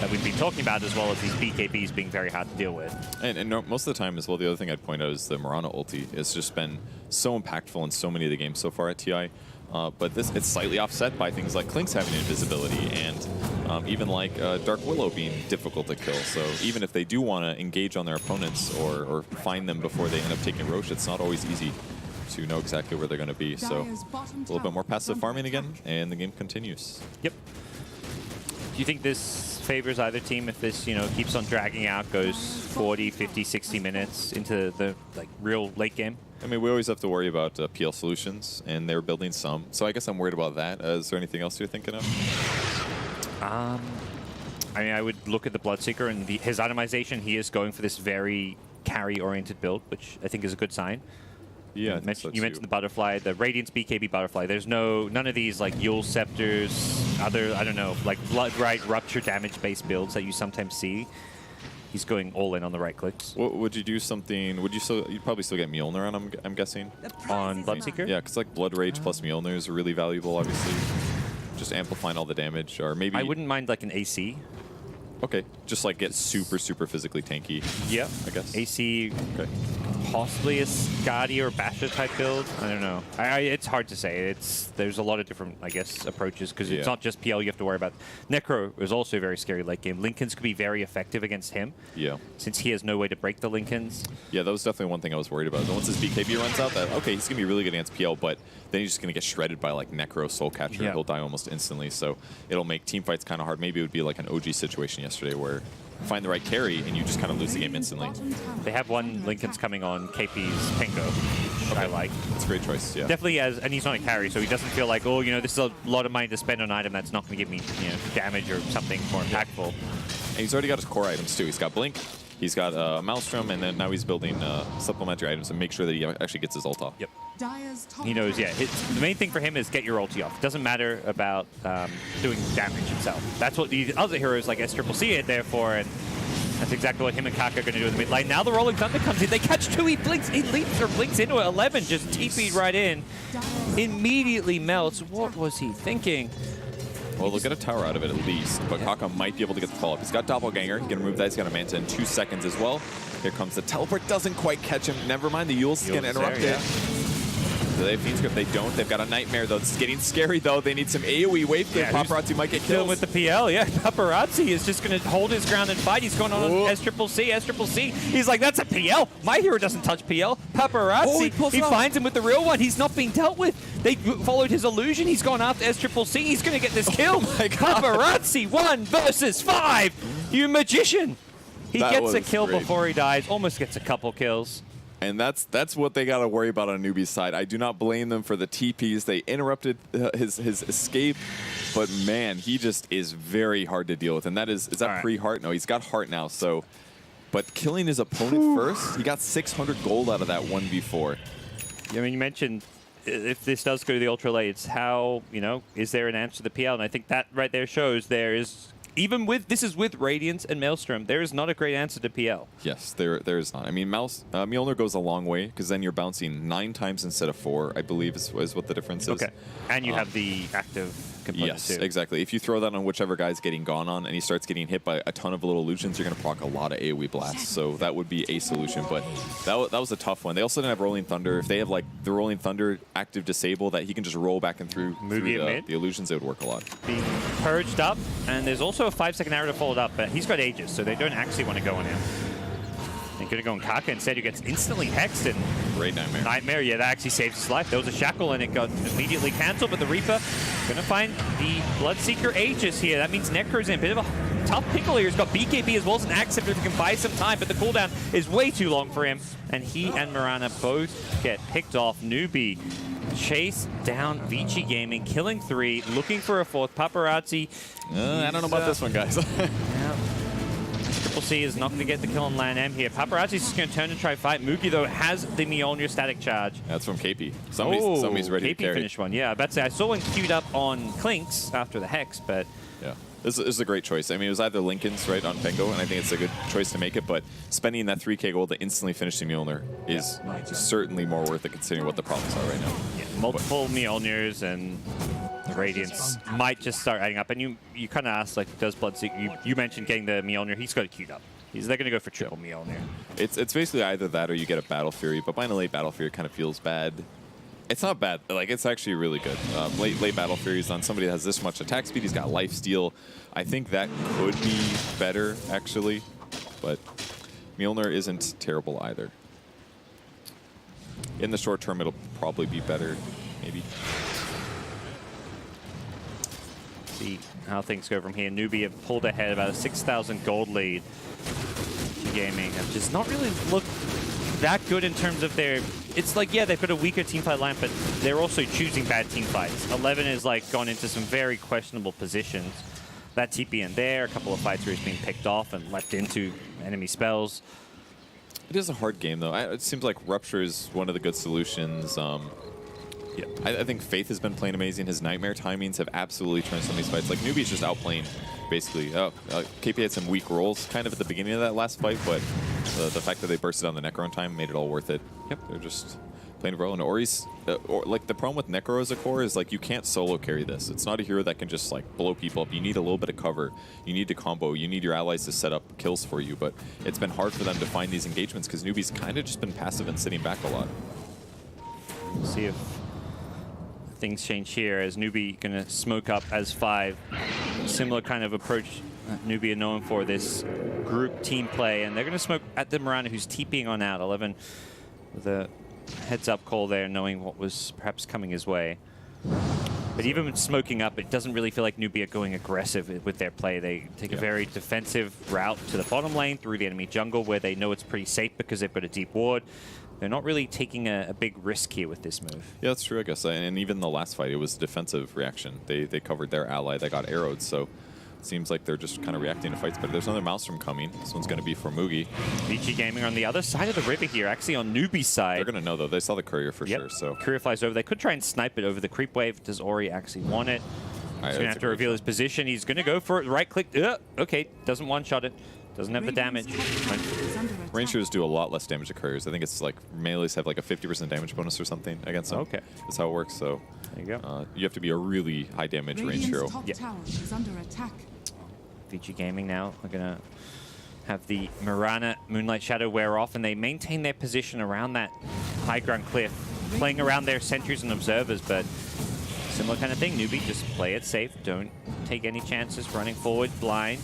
that we've been talking about, as well as these BKBs being very hard to deal with. And no, most of the time as well, the other thing I'd point out is the Mirana ulti. It's just been so impactful in so many of the games so far at TI. But it's slightly offset by things like Clinks having invisibility and even like Dark Willow being difficult to kill. So even if they do want to engage on their opponents or find them before they end up taking Roche, it's not always easy to know exactly where they're going to be. So a little bit more passive farming again, and the game continues. Yep. Do you think this favors either team if this, keeps on dragging out, goes 40, 50, 60 minutes into the real late game? I mean, we always have to worry about PL Solutions, and they're building some. So I guess I'm worried about that. Is there anything else you're thinking of? I mean, I would look at the Bloodseeker and his itemization. He is going for this very carry-oriented build, which I think is a good sign. Yeah, you mentioned the Butterfly, the Radiance BKB Butterfly. There's none of these like Yule Scepters, other, I don't know, like Blood Right Rupture damage-based builds that you sometimes see. He's going all in on the right clicks. Would you do something? You'd probably still get Mjolnir on, I'm guessing. On Bloodseeker? Yeah, because like Blood Rage plus Mjolnir is really valuable, obviously. Just amplifying all the damage, or maybe... I wouldn't mind like an AC. Okay, just like get super, super physically tanky. Yep. I guess. AC, Okay. possibly a Skadi or Basher type build. I don't know. It's hard to say. There's a lot of different, I guess, approaches because it's not just PL you have to worry about. Necro is also a very scary late game. Lincolns could be very effective against him. Yeah. Since he has no way to break the Lincolns. Yeah, that was definitely one thing I was worried about. Once his BKB runs out, okay, he's going to be really good against PL, but then he's just going to get shredded by like Necro Soul Catcher. Yeah. He'll die almost instantly, so it'll make team fights kind of hard. Maybe it would be like an OG situation yesterday where you find the right carry and you just kind of lose the game instantly. They have one Lincoln's coming on KP's Penko, which I like. That's a great choice, yeah. Definitely and he's not a carry, so he doesn't feel like, oh, this is a lot of money to spend on an item that's not going to give me, damage or something more impactful. And he's already got his core items too. He's got Blink, he's got Maelstrom, and then now he's building supplementary items to make sure that he actually gets his ult off. Yep. He knows, yeah. The main thing for him is get your ulti off. It doesn't matter about doing damage itself. That's what the other heroes like SCCC are there for, and that's exactly what him and Kaka are going to do in the mid lane. Now the Rolling Thunder comes in. They catch two. He leaps or blinks into it. 11 just TP'd right in. Immediately melts. What was he thinking? Well, they'll get a tower out of it at least, but Kaka might be able to get the follow-up. He's got Doppelganger. He can remove that. He's got a Manta in 2 seconds as well. Here comes the teleport. Doesn't quite catch him. Never mind. The Yule's going to interrupt it. Do they have Fiend's Grip? They don't. They've got a Nightmare, though. It's getting scary, though. They need some AoE wave clear. Paparazzi might get killed. With the PL, yeah. Paparazzi is just going to hold his ground and fight. He's going on SCCC. He's like, that's a PL. My hero doesn't touch PL. Paparazzi, he finds him with the real one. He's not being dealt with. They followed his illusion. He's gone after SCCC. He's going to get this kill. Paparazzi, 1 versus 5. You magician. He gets a kill before he dies. Almost gets a couple kills. And that's what they got to worry about on Newbie's side. I do not blame them for the TPs. They interrupted his escape, but man, he just is very hard to deal with. And that is that pre-heart? No, he's got heart now. So, but killing his opponent first, he got 600 gold out of that 1v4. I mean, you mentioned if this does go to the Ultra Late, it's how, you know, is there an answer to the PL? And I think that right there shows there is, even with, this is with Radiance and Maelstrom, there is not a great answer to PL. Yes, there is not. I mean, Mjolnir goes a long way because then you're bouncing 9 times instead of 4, I believe is what the difference is. Okay. And you have the active component yes, too. exactly. If you throw that on whichever guy's getting gone on and he starts getting hit by a ton of little illusions, you're going to proc a lot of AoE blasts. So that would be a solution. But that was a tough one. They also didn't have Rolling Thunder. If they have like the Rolling Thunder active disable that he can just roll back and through the illusions, it would work a lot. Being purged up, and there's also a 5-second arrow to follow it up, but he's got Aegis, so they don't actually want to go on him. They're going to go on Kaka instead, who gets instantly hexed. And great Nightmare. Nightmare, yeah, that actually saves his life. There was a Shackle, and it got immediately cancelled, but the Reaper going to find the Bloodseeker Aegis here. That means Necro's in a bit of a tough pickle here. He's got BKB as well as an Axe if he can buy some time, but the cooldown is way too long for him, and he and Mirana both get picked off. Newbie chase down Vici Gaming, killing 3, looking for a 4th. Paparazzi. I don't know about this one, guys. Yeah. Triple C is not going to get the kill on Lan M here. Paparazzi's just going to turn and try fight. Mookie, though, has the Mjolnir static charge. That's from KP. Somebody's ready to carry. KP finished one. Yeah, I bet say I saw one queued up on Clinks after the Hex, but... Yeah, this is a great choice. I mean, it was either Lincoln's, right, on Pengo, and I think it's a good choice to make it, but spending that 3k gold to instantly finish the Mjolnir is certainly more worth it considering what the problems are right now. Yeah, multiple Mjolnirs and the Radiance might just start adding up. And you kind of asked, like, does Bloodseeker... You mentioned getting the Mjolnir. He's got it queued up. They're going to go for triple Mjolnir. It's basically either that or you get a Battle Fury, but by the late Battle Fury kind of feels bad. It's not bad. Like, it's actually really good. Late Battle Furies on somebody that has this much attack speed. He's got lifesteal. I think that could be better, actually. But Mjolnir isn't terrible either. In the short term, it'll probably be better, maybe. See how things go from here. Newbie have pulled ahead about a 6,000 gold lead. Gaming have just not really looked that good in terms of their... It's like, yeah, they've got a weaker teamfight line, but they're also choosing bad teamfights. 11 has like gone into some very questionable positions. That TP in there, a couple of fights where he's being picked off and left into enemy spells. It is a hard game, though. It seems like Rupture is one of the good solutions. Yeah, I think Faith has been playing amazing. His Nightmare timings have absolutely turned some of these fights. Like, Newbie's just outplaying, basically. KP had some weak rolls kind of at the beginning of that last fight, but the fact that they bursted on the Necro in time made it all worth it. Yep. They're just playing well. And Ori's, like, the problem with Necro as a core is, like, you can't solo carry this. It's not a hero that can just, like, blow people up. You need a little bit of cover. You need to combo. You need your allies to set up kills for you. But it's been hard for them to find these engagements because Newbie's kind of just been passive and sitting back a lot. We'll see if things change here as Newbie going to smoke up as 5. Similar kind of approach Newbie are known for, this group team play, and they're going to smoke at the Mirana, who's TPing on out. 11 with a heads-up call there, knowing what was perhaps coming his way. But even with smoking up, it doesn't really feel like Newbie are going aggressive with their play. They take a very defensive route to the bottom lane through the enemy jungle, where they know it's pretty safe because they've got a deep ward. They're not really taking a big risk here with this move. Yeah, that's true, I guess. And even the last fight, it was a defensive reaction. They covered their ally that got arrowed, so it seems like they're just kind of reacting to fights. But there's another Maelstrom coming. This one's going to be for Mugi. Vici Gaming on the other side of the river here, actually on Newbie's side. They're going to know, though. They saw the courier for sure. So Courier flies over. They could try and snipe it over the creep wave. Does Ori actually want it? He's going to have to reveal his position. He's going to go for it. Right click. Okay, doesn't one-shot it. Doesn't have the damage. Rangers do a lot less damage to couriers. I think it's like melees have like a 50% damage bonus or something against them. Okay. That's how it works. So there you go. You have to be a really high damage range hero. Vici Gaming now are going to have the Mirana Moonlight Shadow wear off, and they maintain their position around that high ground cliff, playing around their sentries and observers, but similar kind of thing. Newbie, just play it safe. Don't take any chances running forward blind.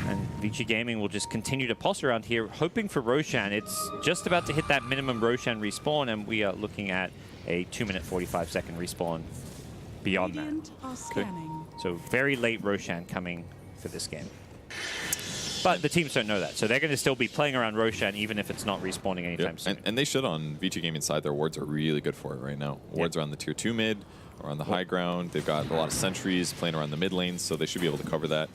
And Vici Gaming will just continue to pulse around here, hoping for Roshan. It's just about to hit that minimum Roshan respawn, and we are looking at a 2-minute 45-second respawn beyond that. Okay. So very late Roshan coming for this game. But the teams don't know that, so they're going to still be playing around Roshan even if it's not respawning anytime soon. And they should on VG Gaming side. Their wards are really good for it right now. Wards are on the tier 2 mid or on the high ground. They've got a lot of sentries playing around the mid lanes, so they should be able to cover that.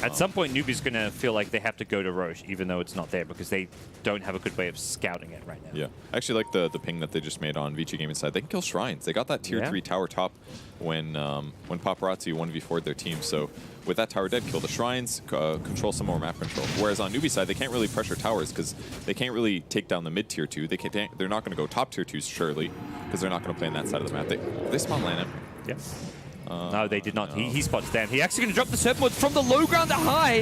At some point, Newbie's going to feel like they have to go to Roche, even though it's not there, because they don't have a good way of scouting it right now. Yeah, I actually like the ping that they just made on VG Gaming side. They can kill shrines. They got that tier 3 tower top when Paparazzi 1v4'd their team. So with that tower dead, kill the shrines, control some more map control. Whereas on Newbie side, they can't really pressure towers because they can't really take down the mid tier 2. They're not going to go top tier 2s surely because they're not going to play on that side of the map. They spawn land. Yeah. No, they did not. No. He spots down. He actually going to drop the Serpent from the low ground to high.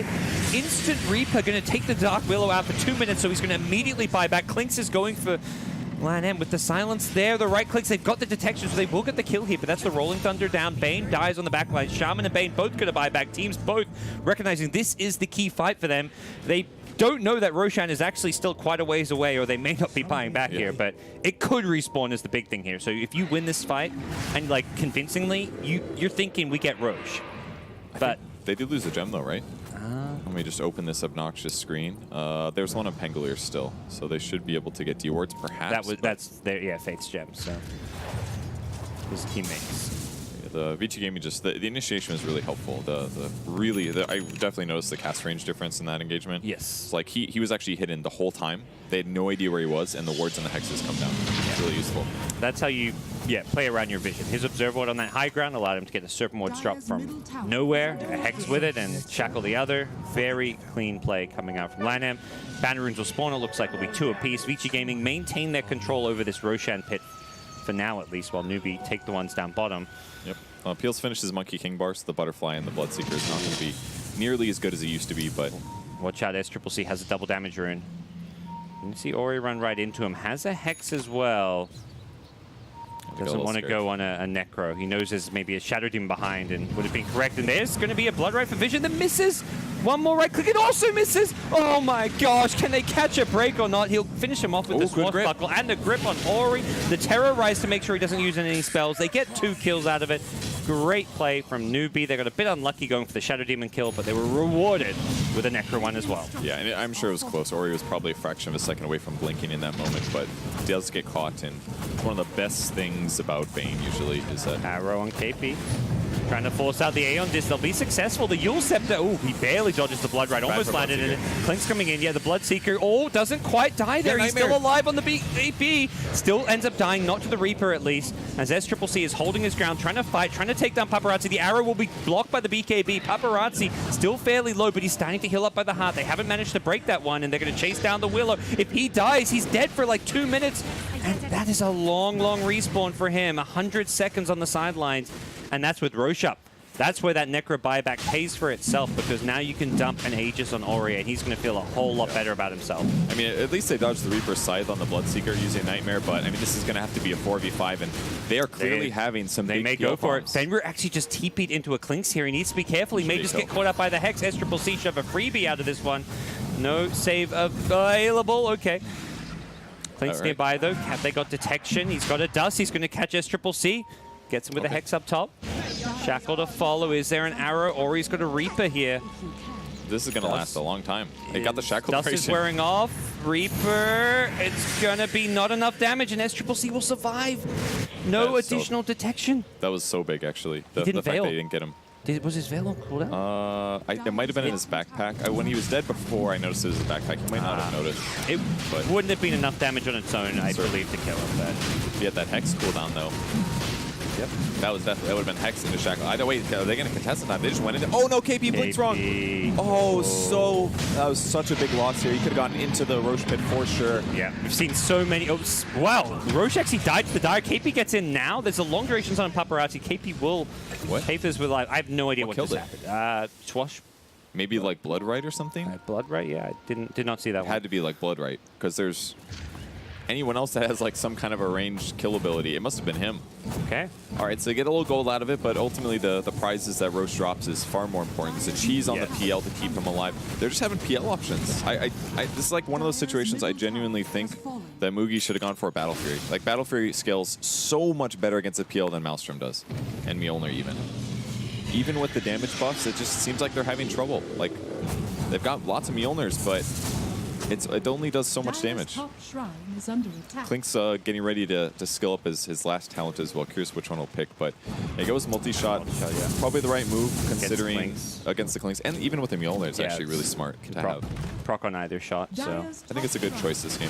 Instant Reaper going to take the Dark Willow out for 2 minutes, so he's going to immediately buy back. Clinks is going for LAN with the silence there. The right clicks, they've got the detection, so they will get the kill here, but that's the Rolling Thunder down. Bane dies on the back line. Shaman and Bane both going to buy back. Teams both recognizing this is the key fight for them. They don't know that Roshan is actually still quite a ways away, or they may not be buying back here, but it could respawn is the big thing here. So if you win this fight, and like convincingly, you're thinking we get Roche. But they did lose a gem though, right? Let me just open this obnoxious screen. There's one on Pangolier still, so they should be able to get D-wards perhaps. That's their Fate's gem, so his teammates. The VG Gaming the initiation was really helpful. I definitely noticed the cast range difference in that engagement. Yes. It's like he was actually hidden the whole time. They had no idea where he was, and the wards and the hexes come down. It's really useful. That's how you play around your vision. His Observer Ward on that high ground allowed him to get a Serpent Ward drop from nowhere, a Hex with it, and Shackle the other. Very clean play coming out from LANam. Banner Runes will spawn. It looks like it'll be 2 apiece. VG Gaming maintain their control over this Roshan pit for now, at least, while Newbie take the ones down bottom. Yep. Peels finishes Monkey King bar, so the Butterfly and the Bloodseeker is not going to be nearly as good as it used to be, but... Watch out, SCCC has a double damage rune. You can see Ori run right into him. Has a Hex as well. Doesn't want to go on a Necro. He knows there's maybe a Shadow Demon behind and would have been correct. And there's going to be a Blood Right for Vision that misses. One more right click. It also misses. Oh my gosh. Can they catch a break or not? He'll finish him off with the Swashbuckle and the grip on Ori. The Terrorize to make sure he doesn't use any spells. They get 2 kills out of it. Great play from Newbie. They got a bit unlucky going for the Shadow Demon kill, but they were rewarded with a Necro one as well. Yeah, and I'm sure it was close. Ori was probably a fraction of a second away from blinking in that moment, but does get caught. And one of the best things about Bane usually is that... Arrow on KP. Trying to force out the Aeon Disc. They'll be successful. The Yule Scepter. Oh, he barely dodges the Blood Right. Almost landed in it. Clink's coming in. Yeah, the Bloodseeker. Oh, doesn't quite die there. He's still alive on the AP. Still ends up dying, not to the Reaper at least. As SCCC is holding his ground, trying to fight, trying to take down Paparazzi. The arrow will be blocked by the BKB. Paparazzi still fairly low, but he's starting to heal up by the heart. They haven't managed to break that one, and they're going to chase down the Willow. If he dies, he's dead for like 2 minutes. And that is a long, long respawn for him. 100 seconds on the sidelines. And that's with Roche up. That's where that Necro buyback pays for itself, because now you can dump an Aegis on Ori, and he's going to feel a whole lot better about himself. I mean, at least they dodged the Reaper's Scythe on the Bloodseeker using Nightmare, but I mean, this is going to have to be a 4v5, and they are clearly having some big may go for it. Fenrir actually just TP'd into a Clinks here. He needs to be careful. He may just get caught up by the Hex. SCCC shove a freebie out of this one. No save available. Okay. Clinks nearby, though. Have they got detection? He's got a Dust. He's going to catch SCCC. Gets him with a Hex up top. Shackle to follow. Is there an arrow? Ori's got a Reaper here. This is going to last a long time. They got the Shackle Dust is wearing off. Reaper. It's going to be not enough damage, and SCCC will survive. No additional detection. That was so big, actually. The fact they didn't get him. Was his Veil on cooldown? It might have been in his backpack. When he was dead before, I noticed it was his backpack. He might not have noticed. It wouldn't have been enough damage on its own, I believe, to kill him. But he had that Hex cooldown, though. Yep. That would have been Hex into Shackle. Wait, are they going to contest the time? They just went into... Oh, no, KP blinked wrong. Oh, that was such a big loss here. He could have gotten into the Roche pit for sure. Yeah, we've seen so many... Oh, wow, Roche actually died to the Dire. KP gets in now. There's a long duration on Paparazzi. KP will... What? Papers with life. I have no idea what just happened. Swash. Maybe like Blood Right or something? Blood Right? Yeah, I did not see that one. It had to be like Blood Right, because there's... anyone else that has like some kind of a ranged kill ability, it must have been him. Okay. All right, so they get a little gold out of it, but ultimately the prizes that Roche drops is far more important. There's a cheese on the PL to keep him alive. They're just having PL options. This is like one of those situations I genuinely think that Mugi should have gone for a Battle Fury. Like, Battle Fury scales so much better against a PL than Maelstrom does, and Mjolnir even. Even with the damage buffs, it just seems like they're having trouble. Like, They've got lots of Mjolnirs, but it only does so much damage. Top shrine is under attack. Clink's getting ready to skill up his last talent as well. Curious which one he'll pick, but it goes multi-shot. Yeah. Probably the right move considering Clinks. against the Clinks. And even with the Mjolnir, it's actually really smart to have. Proc on either shot, so. Dire's I think it's a good top choice this game.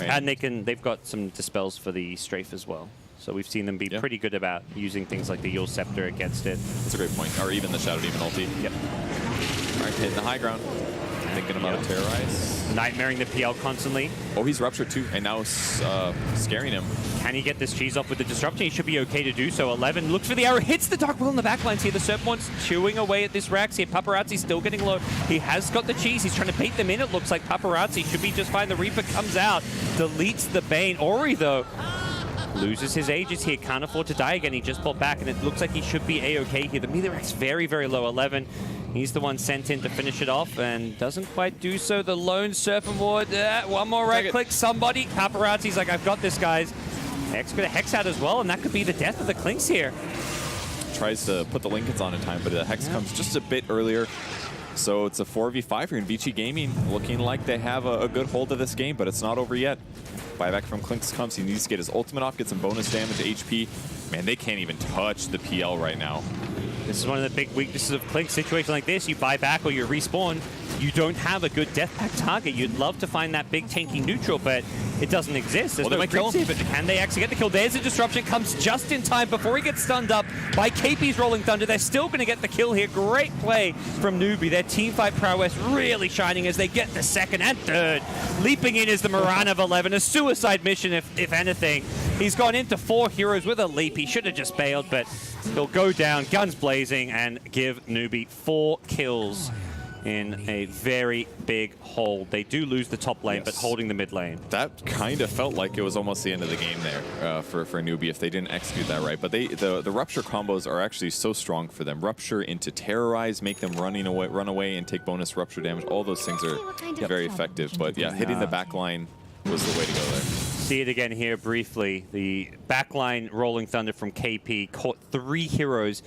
And they've got some dispels for the strafe as well. So we've seen them be pretty good about using things like the Yule Scepter against it. That's a great point. Or even the Shadow Demon ulti. Yep. All right, hitting the high ground. Thinking about a Terrorize. Nightmaring the PL constantly. Oh, he's Ruptured too, and now scaring him. Can he get this cheese off with the disruption? He should be okay to do so. 11 looks for the arrow, hits the Dark Will in the backlines here. The Serpent's chewing away at this Rax here. Paparazzi still getting low. He has got the cheese. He's trying to bait them in. It looks like Paparazzi should be just fine. The Reaper comes out, deletes the Bane. Ori, though, loses his Aegis here. Can't afford to die again. He just pulled back, and it looks like he should be A-okay here. The melee Rax very, very low. 11. He's the one sent in to finish it off and doesn't quite do so. The lone Serpent Ward. One more right click. Somebody. Paparazzi's like, I've got this, guys. X got a Hex out as well, and that could be the death of the Clinks here. Tries to put the Lincolns on in time, but the Hex comes just a bit earlier. So it's a 4v5 here in Vici Gaming. Looking like they have a good hold of this game, but it's not over yet. Buyback from Clinks comes. He needs to get his ultimate off, get some bonus damage, HP. Man, they can't even touch the PL right now. This is one of the big weaknesses of Clink. Situation like this, you buy back or you respawn, you don't have a good death pack target. You'd love to find that big tanky neutral, but it doesn't exist. There's Well, no they might kill him. but can they actually get the kill? There's a disruption, comes just in time before he gets stunned up by KP's Rolling Thunder. They're still going to get the kill here. Great play from Newbie. Their teamfight prowess really shining as they get the second and third. Leaping in is the Moran of 11, a suicide mission if anything. He's gone into 4 heroes with a leap. He should have just bailed, but he'll go down, guns blazing, and give Newbie 4 kills in a very big hold. They do lose the top lane, but holding the mid lane. That kind of felt like it was almost the end of the game there for Newbie if they didn't execute that right. But the Rupture combos are actually so strong for them. Rupture into Terrorize, make them run away and take bonus Rupture damage. All those things are very effective. But yeah, hitting the back line was the way to go there. See it again here briefly. The backline Rolling Thunder from KP caught 3 heroes.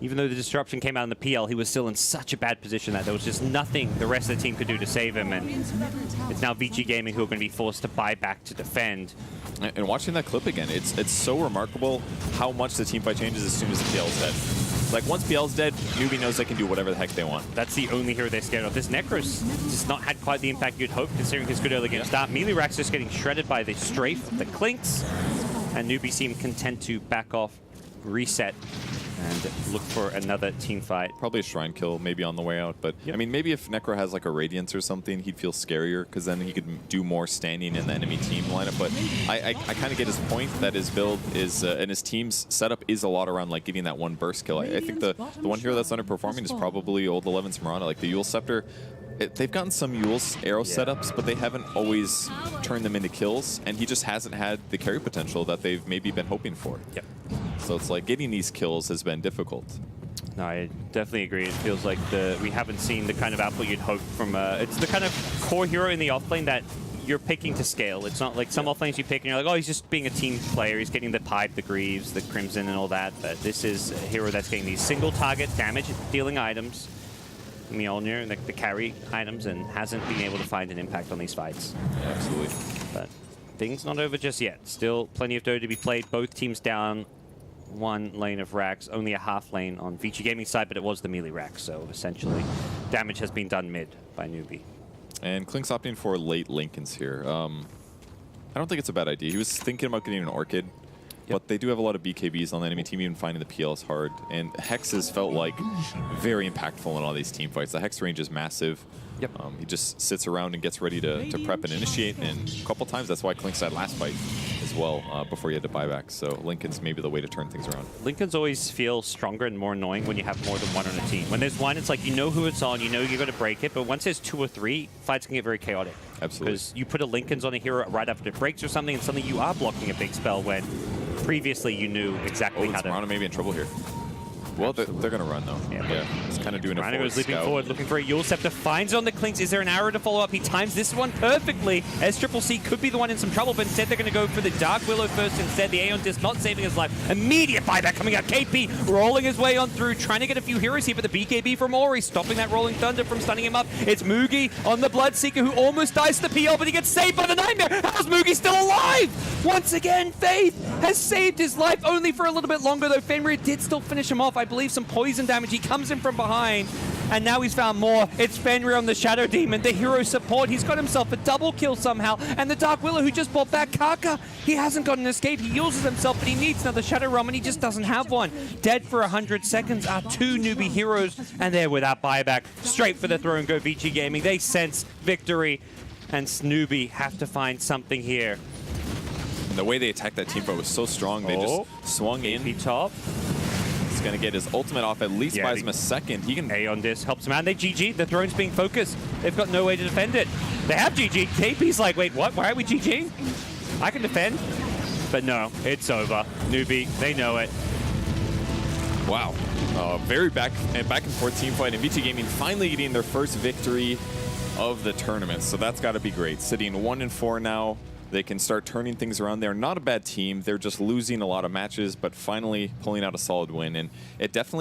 Even though the disruption came out in the PL, he was still in such a bad position that there was just nothing the rest of the team could do to save him. And it's now Vici Gaming who are going to be forced to buy back to defend. And watching that clip again, it's so remarkable how much the teamfight changes as soon as the PL's dead. Like, once PL's dead, Newbie knows they can do whatever the heck they want. That's the only hero they're scared of. This Necros just not had quite the impact you'd hope, considering his good early game start. Melee Rax just getting shredded by the strafe of the Clinks. And Newbie seem content to back off, reset, and look for another team fight. Probably a Shrine kill maybe on the way out, but I mean, maybe if Necro has like a Radiance or something, he'd feel scarier because then he could do more standing in the enemy team lineup. But I kind of get his point that his build is, and his team's setup is a lot around like getting that one burst kill. I think the one hero that's underperforming is probably Old 11's Mirana. Like the Yule Scepter, they've gotten some Yule's arrow setups, but they haven't always turned them into kills, and he just hasn't had the carry potential that they've maybe been hoping for. Yep. So it's like getting these kills has been difficult. No, I definitely agree. It feels like we haven't seen the kind of output you'd hope from... it's the kind of core hero in the offlane that you're picking to scale. It's not like some offlanes you pick and you're like, oh, he's just being a team player. He's getting the Pipe, the Greaves, the Crimson, and all that. But this is a hero that's getting these single target damage dealing items, Mjolnir, the carry items, and hasn't been able to find an impact on these fights. Absolutely. But things not over just yet. Still plenty of Dota to be played. Both teams down 1 lane of Rax, only a half lane on Vici Gaming side, but it was the melee Rax, so essentially damage has been done mid by Newbie. And Clink's opting for late Lincolns here. I don't think it's a bad idea. He was thinking about getting an Orchid, but they do have a lot of BKBs on the enemy team, even finding the PL is hard. And Hexes felt like very impactful in all these team fights. The Hex range is massive. Yep. He just sits around and gets ready to prep and initiate, and a couple times that's why Clink's had last fight as well before he had to buy back. So Lincoln's maybe the way to turn things around. Lincolns always feel stronger and more annoying when you have more than one on a team. When there's one, it's like you know who it's on, you know you're going to break it, but once there's 2 or 3, fights can get very chaotic. Absolutely. Because you put a Lincolns on a hero right after it breaks or something, and suddenly you are blocking a big spell when previously you knew exactly how to... Mirana maybe in trouble here. Well, they're going to run, though. Yeah. It's kind of doing a Rhino forward goes leaping scout. forward, looking for a Yule Scepter, finds it on the Clinks. Is there an arrow to follow up? He times this one perfectly. SCCC could be the one in some trouble, but instead they're going to go for the Dark Willow first instead. The Aeon Disc not saving his life. Immediate buyback coming out. KP rolling his way on through, trying to get a few heroes here, but the BKB from Ori stopping that Rolling Thunder from stunning him up. It's Mugi on the Bloodseeker, who almost dies to the PL, but he gets saved by the Nightmare. How's Mugi still alive? Once again, Faith has saved his life, only for a little bit longer, though. Fenrir did still finish him off. I believe some poison damage. He comes in from behind, and now he's found more. It's Fenrir on the Shadow Demon, the hero support. He's got himself a double kill somehow, and the Dark Willow, who just brought back Kaka, he hasn't got an escape. He uses himself, but he needs another Shadow Realm, and he just doesn't have one. Dead for 100 seconds are two newbie heroes, and they're without buyback. Straight for the throne go Vici Gaming. They sense victory, and Snoopy have to find something here. And the way they attacked that team fight was so strong. They just swung in. KP top. He's going to get his ultimate off, at least buys him a second. He can... Aeon Disc helps him out. They GG. The throne's being focused. They've got no way to defend it. They have GG. KP's like, wait, what? Why are we GG? I can defend. But no, it's over. Newbie, they know it. Wow. Very back and forth team fight. And VT Gaming finally getting their first victory of the tournament. So that's got to be great. Sitting 1-4 now. They can start turning things around. They're not a bad team. They're just losing a lot of matches, but finally pulling out a solid win. And it definitely